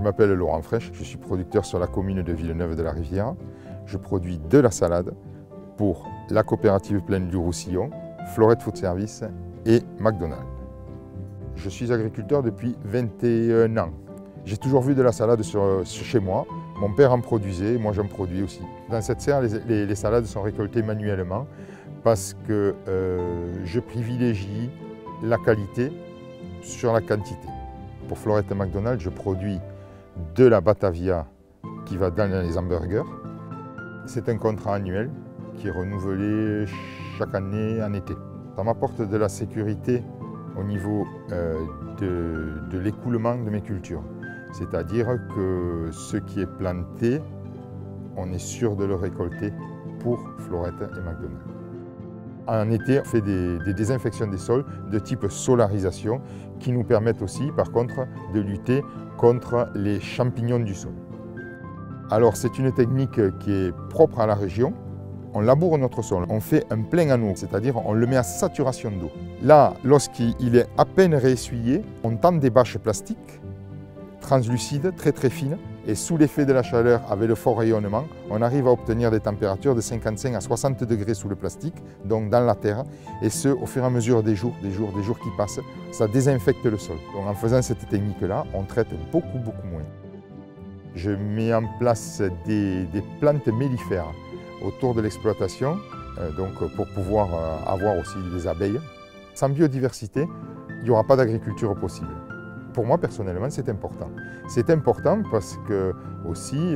m'appelle Laurent Fraîche, je suis producteur sur la commune de Villeneuve-de-la-Rivière. Je produis de la salade pour la coopérative Plaine du Roussillon, Florette Food Service et McDonald's. Je suis agriculteur depuis 21 ans. J'ai toujours vu de la salade chez moi. Mon père en produisait, moi j'en produis aussi. Dans cette serre, les salades sont récoltées manuellement parce que je privilégie la qualité sur la quantité. Pour Florette et McDonald's, je produis de la Batavia qui va dans les hamburgers. C'est un contrat annuel qui est renouvelé chaque année en été. Ça m'apporte de la sécurité au niveau de l'écoulement de mes cultures. C'est-à-dire que ce qui est planté, on est sûr de le récolter pour Florette et McDonald's. En été, on fait des désinfections des sols de type solarisation qui nous permettent aussi, par contre, de lutter contre les champignons du sol. Alors, c'est une technique qui est propre à la région. On laboure notre sol, on fait un plein en eau, c'est-à-dire on le met à saturation d'eau. Là, lorsqu'il est à peine réessuyé, on tend des bâches plastiques translucides, très très fines, et sous l'effet de la chaleur, avec le fort rayonnement, on arrive à obtenir des températures de 55 à 60 degrés sous le plastique, donc dans la terre, et ce, au fur et à mesure des jours qui passent, ça désinfecte le sol. Donc en faisant cette technique-là, on traite beaucoup moins. Je mets en place des plantes mellifères autour de l'exploitation, donc pour pouvoir avoir aussi des abeilles. Sans biodiversité, il n'y aura pas d'agriculture possible. Pour moi, personnellement, c'est important. C'est important parce que aussi,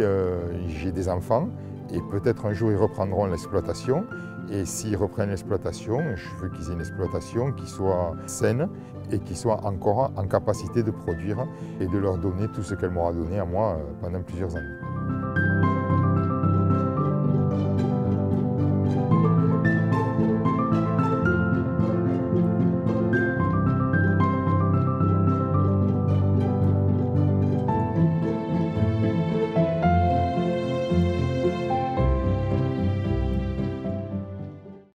j'ai des enfants et peut-être un jour ils reprendront l'exploitation. Et s'ils reprennent l'exploitation, je veux qu'ils aient une exploitation qui soit saine et qui soit encore en capacité de produire et de leur donner tout ce qu'elle m'aura donné à moi pendant plusieurs années.